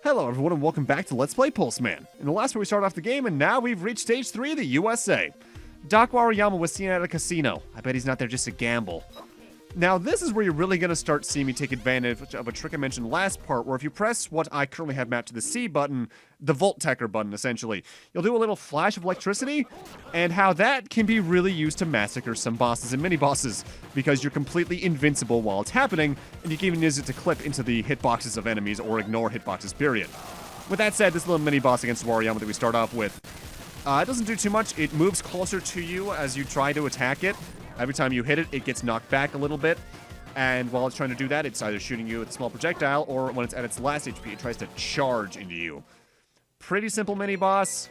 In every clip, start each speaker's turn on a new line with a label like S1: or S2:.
S1: Hello everyone and welcome back to Let's Play Pulseman. In the last part we started off the game and now we've reached stage 3 of the USA. Doc Wariyama was seen at a casino. I bet he's not there just to gamble. Now this is where you're really going to start seeing me take advantage of a trick I mentioned last part, where if you press what I currently have mapped to the C button, the Volteccer button essentially, you'll do a little flash of electricity, and how that can be really used to massacre some bosses and mini-bosses, because you're completely invincible while it's happening, and you can even use it to clip into the hitboxes of enemies or ignore hitboxes, period. With that said, this little mini-boss against Wariyama that we start off with, it doesn't do too much. It moves closer to you as you try to attack it. Every time you hit it, it gets knocked back a little bit. And while it's trying to do that, it's either shooting you with a small projectile, or when it's at its last HP, it tries to charge into you. Pretty simple mini-boss.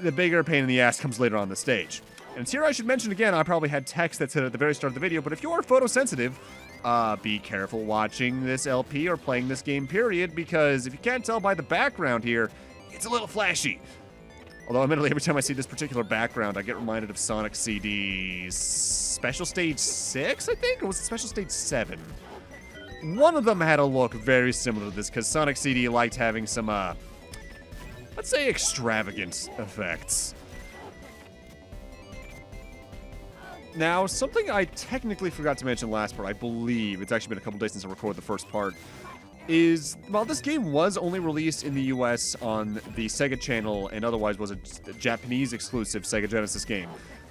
S1: The bigger pain in the ass comes later on the stage. And it's here I should mention again, I probably had text that said at the very start of the video, but if you are photosensitive, be careful watching this LP or playing this game, period, because if you can't tell by the background here, it's a little flashy. Although, admittedly, every time I see this particular background, I get reminded of Sonic CD's Special Stage 6, I think? Or was it Special Stage 7? One of them had a look very similar to this, because Sonic CD liked having some, let's say, extravagant effects. Now, something I technically forgot to mention last part, I believe, it's actually been a couple days since I recorded the first part, is, while this game was only released in the US on the Sega channel and otherwise was a Japanese exclusive Sega Genesis game,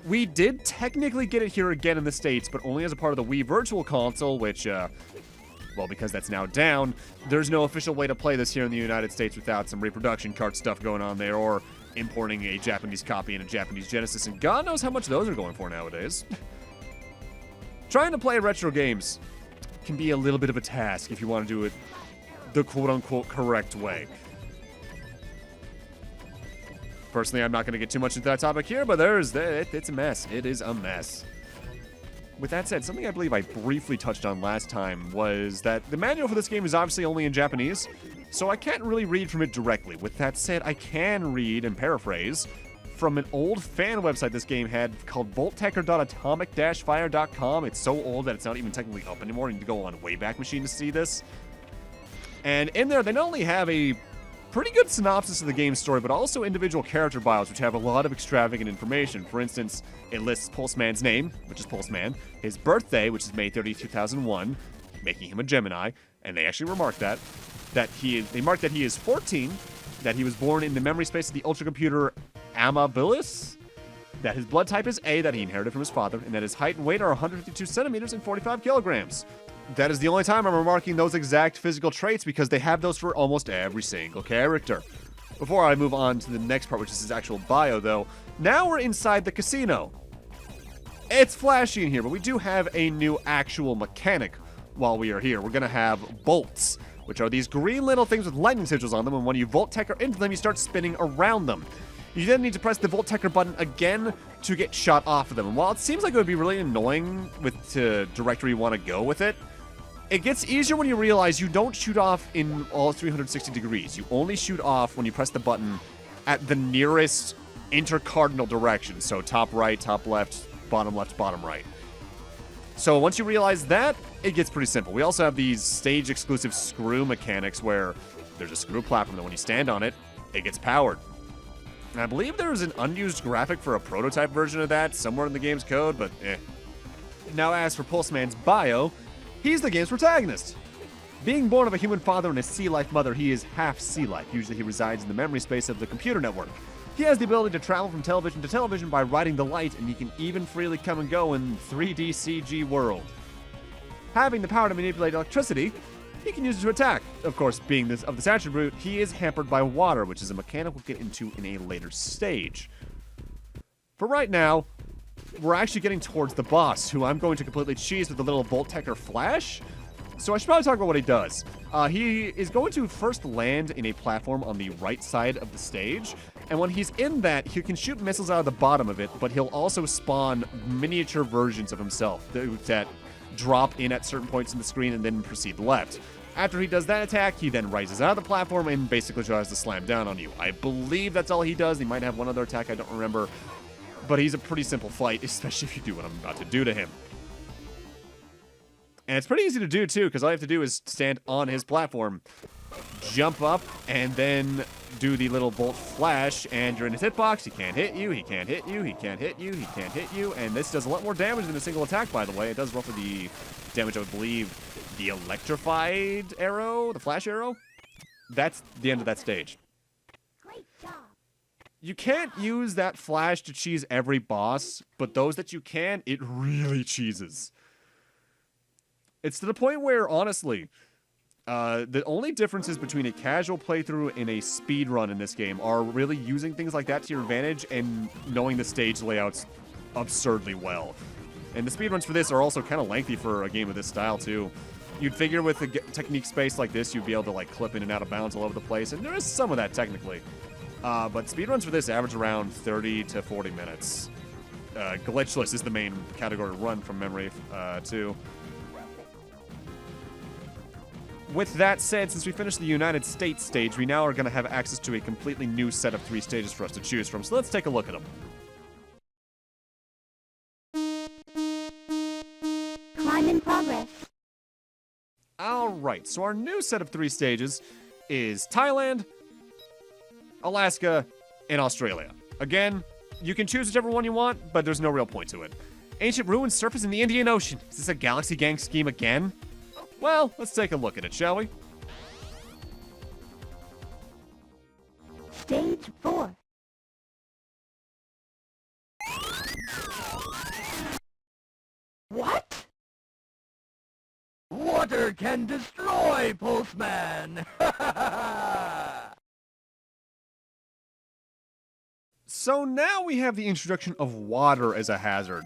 S1: we did technically get it here again in the States, but only as a part of the Wii Virtual Console, which, well, because that's now down, there's no official way to play this here in the United States without some reproduction cart stuff going on there, or importing a Japanese copy and a Japanese Genesis, and God knows how much those are going for nowadays. Trying to play retro games can be a little bit of a task if you want to do it the quote-unquote correct way. Personally, I'm not going to get too much into that topic here, but it's a mess. It is a mess. With that said, something I believe I briefly touched on last time was that the manual for this game is obviously only in Japanese, so I can't really read from it directly. With that said, I can read and paraphrase from an old fan website this game had called volteccer.atomic-fire.com. It's so old that it's not even technically up anymore. You need to go on Wayback Machine to see this. And in there, they not only have a pretty good synopsis of the game's story, but also individual character bios, which have a lot of extravagant information. For instance, it lists Pulseman's name, which is Pulseman, his birthday, which is May 30, 2001, making him a Gemini, and they actually remark that they mark that he is 14, that he was born in the memory space of the ultracomputer Amabilis, that his blood type is A, that he inherited from his father, and that his height and weight are 152 centimeters and 45 kilograms. That is the only time I'm remarking those exact physical traits, because they have those for almost every single character. Before I move on to the next part, which is his actual bio, though, now we're inside the casino. It's flashy in here, but we do have a new actual mechanic while we are here. We're going to have bolts, which are these green little things with lightning sigils on them, and when you Volteccer into them, you start spinning around them. You then need to press the Volteccer button again to get shot off of them. And while it seems like it would be really annoying with the directory you want to go with it, it gets easier when you realize you don't shoot off in all 360 degrees. You only shoot off when you press the button at the nearest intercardinal direction. So top right, top left, bottom right. So once you realize that, it gets pretty simple. We also have these stage-exclusive screw mechanics where there's a screw platform that when you stand on it, it gets powered. And I believe there is an unused graphic for a prototype version of that somewhere in the game's code, but eh. Now as for Pulseman's bio, he's the game's protagonist. Being born of a human father and a sea life mother, he is half sea life. Usually he resides in the memory space of the computer network. He has the ability to travel from television to television by riding the light, and he can even freely come and go in 3D CG world. Having the power to manipulate electricity, he can use it to attack. Of course, being of this attribute, he is hampered by water, which is a mechanic we'll get into in a later stage. For right now, we're actually getting towards the boss, who I'm going to completely cheese with the little Volteccer flash. So I should probably talk about what he does. He is going to first land in a platform on the right side of the stage, and when he's in that, he can shoot missiles out of the bottom of it, but he'll also spawn miniature versions of himself that drop in at certain points in the screen and then proceed left. After he does that attack, he then rises out of the platform and basically tries to slam down on you. I believe that's all he does. He might have one other attack, I don't remember. But he's a pretty simple fight, especially if you do what I'm about to do to him. And it's pretty easy to do, too, because all you have to do is stand on his platform. jump up, and then do the little Volt Flash, and you're in his hitbox. He can't hit you, he can't hit you, he can't hit you, he can't hit you, and this does a lot more damage than a single attack, by the way. It does roughly the damage, I would believe, the electrified arrow, the flash arrow. That's the end of that stage.
S2: Great job.
S1: You can't use that flash to cheese every boss, but those that you can, it really cheeses. It's to the point where, honestly, the only differences between a casual playthrough and a speed run in this game are really using things like that to your advantage and knowing the stage layouts absurdly well. And the speedruns for this are also kind of lengthy for a game of this style, too. You'd figure with a technique space like this, you'd be able to like clip in and out of bounds all over the place, and there is some of that technically. But speedruns for this average around 30 to 40 minutes. Glitchless is the main category run from memory, too. With that said, since we finished the United States stage, we now are going to have access to a completely new set of 3 stages for us to choose from, so let's take a look at them.
S2: Climb in progress.
S1: Alright, so our new set of 3 stages is Thailand, Alaska, and Australia. Again, you can choose whichever one you want, but there's no real point to it. Ancient ruins surface in the Indian Ocean. Is this a Galaxy Gang scheme again? Well, let's take a look at it, shall we?
S2: Stage 4.
S3: What? Water can destroy, Pulseman!
S1: So now we have the introduction of water as a hazard.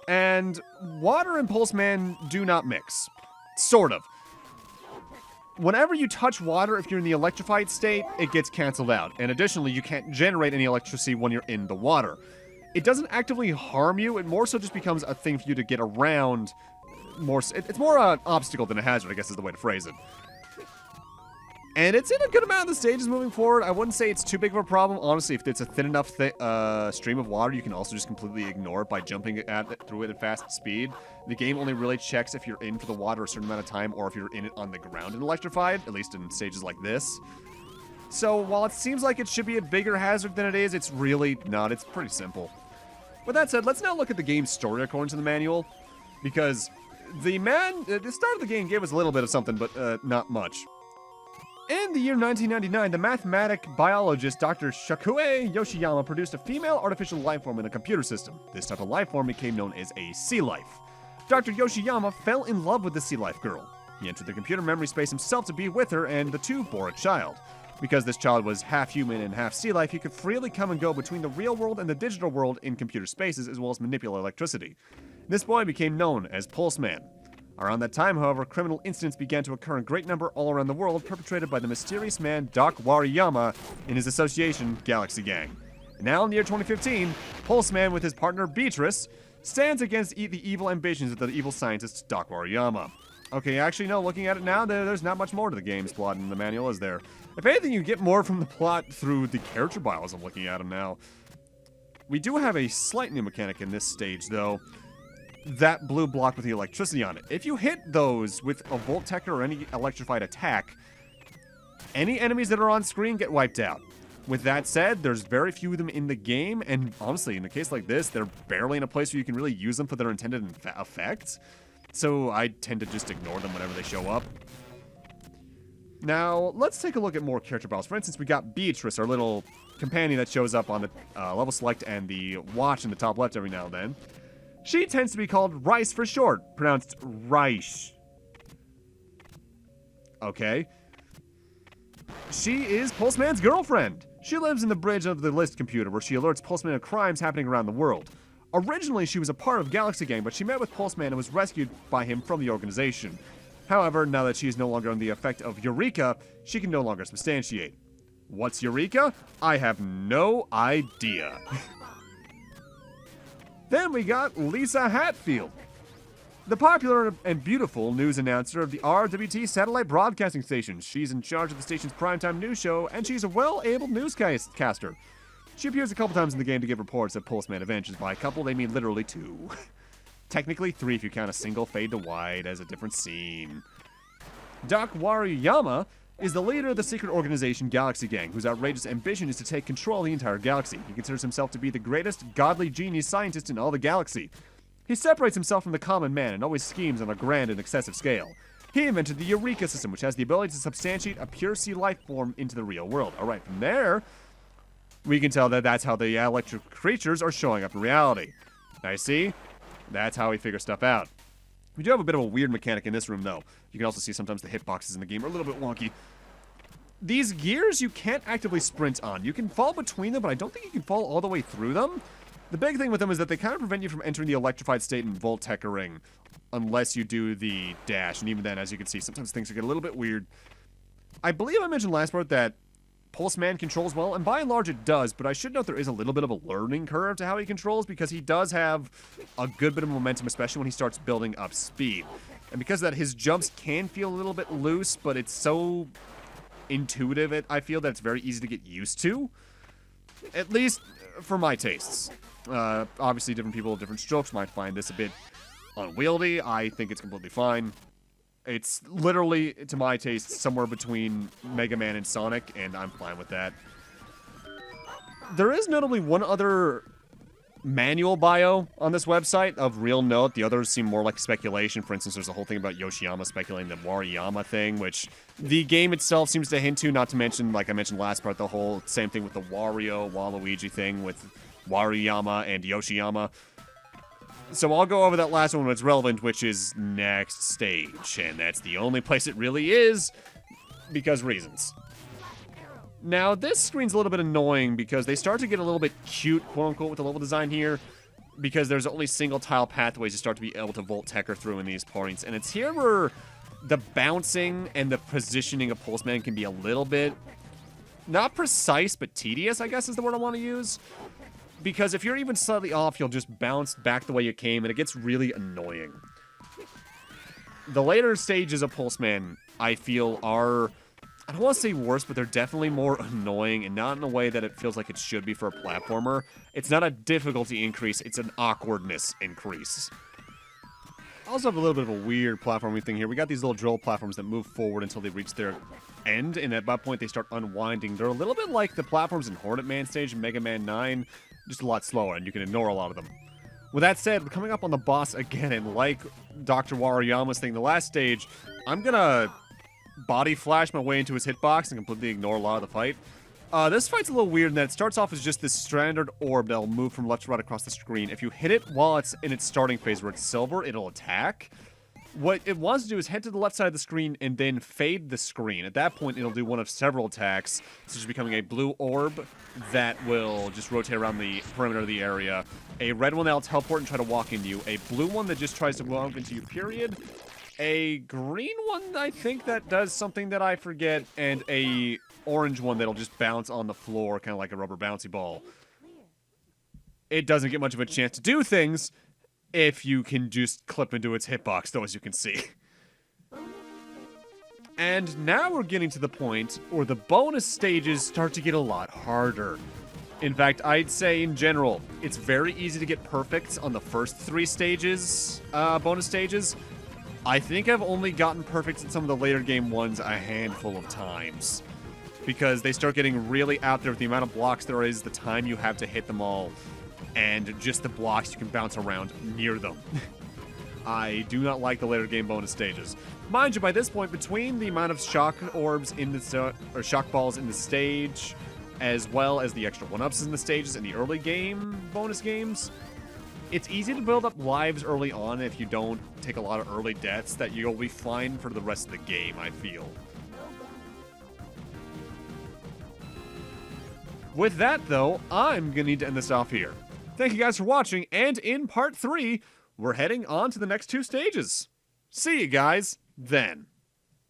S1: And water and Pulseman do not mix. Sort of. Whenever you touch water, if you're in the electrified state, it gets canceled out. And additionally, you can't generate any electricity when you're in the water. It doesn't actively harm you, it more so just becomes a thing for you to get around. It's more an obstacle than a hazard, I guess is the way to phrase it. And it's in a good amount of the stages moving forward. I wouldn't say it's too big of a problem. Honestly, if it's a thin enough stream of water, you can also just completely ignore it by jumping through it at fast speed. The game only really checks if you're in for the water a certain amount of time or if you're in it on the ground and electrified, at least in stages like this. So while it seems like it should be a bigger hazard than it is, it's really not. It's pretty simple. With that said, let's now look at the game's story according to the manual, because the start of the game gave us a little bit of something, but not much. In the year 1999, the mathematic biologist Dr. Shakue Yoshiyama produced a female artificial life form in a computer system. This type of life form became known as a sea life. Dr. Yoshiyama fell in love with the sea life girl. He entered the computer memory space himself to be with her, and the two bore a child. Because this child was half human and half sea life, he could freely come and go between the real world and the digital world in computer spaces, as well as manipulate electricity. This boy became known as Pulseman. Around that time, however, criminal incidents began to occur in great number all around the world, perpetrated by the mysterious man Doc Wariyama and his association, Galaxy Gang. And now, in the year 2015, Pulseman, with his partner Beatrice, stands against the evil ambitions of the evil scientist Doc Wariyama. Okay, actually, no, looking at it now, there's not much more to the game's plot in the manual, is there? If anything, you get more from the plot through the character bios. I'm looking at them now. We do have a slight new mechanic in this stage, though. That blue block with the electricity on it. If you hit those with a Volteccer or any electrified attack, any enemies that are on screen get wiped out. With that said, there's very few of them in the game, and honestly, in a case like this, they're barely in a place where you can really use them for their intended effect. So I tend to just ignore them whenever they show up. Now, let's take a look at more character bios. For instance, we got Beatrice, our little companion that shows up on the level select and the watch in the top left every now and then. She tends to be called Rice for short, pronounced Rice. Okay. She is Pulseman's girlfriend. She lives in the bridge of the list computer where she alerts Pulseman of crimes happening around the world. Originally, she was a part of Galaxy Gang, but she met with Pulseman and was rescued by him from the organization. However, now that she is no longer under the effect of Eureka, she can no longer substantiate. What's Eureka? I have no idea. Then we got Lisa Hatfield, the popular and beautiful news announcer of the RWT satellite broadcasting station. She's in charge of the station's primetime news show, and she's a well-abled newscaster. She appears a couple times in the game to give reports of Pulseman adventures. By a couple, they mean literally 2. Technically 3 if you count a single fade to white as a different scene. Doc Wariyama is the leader of the secret organization Galaxy Gang, whose outrageous ambition is to take control of the entire galaxy. He considers himself to be the greatest godly genius scientist in all the galaxy. He separates himself from the common man and always schemes on a grand and excessive scale. He invented the Eureka system, which has the ability to substantiate a pure sea life form into the real world. Alright, from there, we can tell that that's how the electric creatures are showing up in reality. Now, see? That's how he figures stuff out. We do have a bit of a weird mechanic in this room, though. You can also see sometimes the hitboxes in the game are a little bit wonky. These gears you can't actively sprint on. You can fall between them, but I don't think you can fall all the way through them. The big thing with them is that they kind of prevent you from entering the electrified state in Volteccering, unless you do the dash. And even then, as you can see, sometimes things get a little bit weird. I believe I mentioned last part that Pulseman controls well, and by and large it does, but I should note there is a little bit of a learning curve to how he controls, because he does have a good bit of momentum, especially when he starts building up speed. And because of that, his jumps can feel a little bit loose, but it's so intuitive, I feel that it's very easy to get used to. At least for my tastes. Obviously, different people with different strokes might find this a bit unwieldy. I think it's completely fine. It's literally, to my taste, somewhere between Mega Man and Sonic, and I'm fine with that. There is notably one other manual bio on this website of real note. The others seem more like speculation. For instance, there's a whole thing about Yoshiyama speculating the Wariyama thing, which the game itself seems to hint to, not to mention, like I mentioned last part, the whole same thing with the Wario, Waluigi thing with Wariyama and Yoshiyama. So I'll go over that last one when it's relevant, which is next stage. And that's the only place it really is, because reasons. Now, this screen's a little bit annoying because they start to get a little bit cute, quote-unquote, with the level design here, because there's only single-tile pathways you start to be able to Volteccer through in these points. And it's here where the bouncing and the positioning of Pulseman can be a little bit, not precise, but tedious, I guess is the word I want to use. Because if you're even slightly off, you'll just bounce back the way you came, and it gets really annoying. The later stages of Pulseman, I feel, are, I don't want to say worse, but they're definitely more annoying, and not in a way that it feels like it should be for a platformer. It's not a difficulty increase, it's an awkwardness increase. I also have a little bit of a weird platforming thing here. We got these little drill platforms that move forward until they reach their end, and at that point they start unwinding. They're a little bit like the platforms in Hornet Man stage and Mega Man 9, just a lot slower, and you can ignore a lot of them. With that said, we're coming up on the boss again, and like Dr. Wariyama's thing, the last stage, I'm gonna body flash my way into his hitbox and completely ignore a lot of the fight. This fight's a little weird in that it starts off as just this standard orb that'll move from left to right across the screen. If you hit it while it's in its starting phase where it's silver, it'll attack. What it wants to do is head to the left side of the screen and then fade the screen. At that point, it'll do one of several attacks, such as becoming a blue orb that will just rotate around the perimeter of the area, a red one that'll teleport and try to walk into you, a blue one that just tries to walk into you, period, a green one, I think, that does something that I forget, and a orange one that'll just bounce on the floor, kind of like a rubber bouncy ball. It doesn't get much of a chance to do things if you can just clip into its hitbox, though, as you can see. And now we're getting to the point where the bonus stages start to get a lot harder. In fact, I'd say in general, it's very easy to get perfects on the first 3 stages, bonus stages. I think I've only gotten perfects in some of the later game ones a handful of times, because they start getting really out there with the amount of blocks there is, the time you have to hit them all, and just the blocks you can bounce around near them. I do not like the later game bonus stages. Mind you, by this point, between the amount of shock orbs in the or shock balls in the stage, as well as the extra 1-ups in the stages in the early game bonus games, it's easy to build up lives early on if you don't take a lot of early deaths, that you'll be fine for the rest of the game, I feel. With that, though, I'm gonna need to end this off here. Thank you guys for watching, and in part 3, we're heading on to the next 2 stages. See you guys then.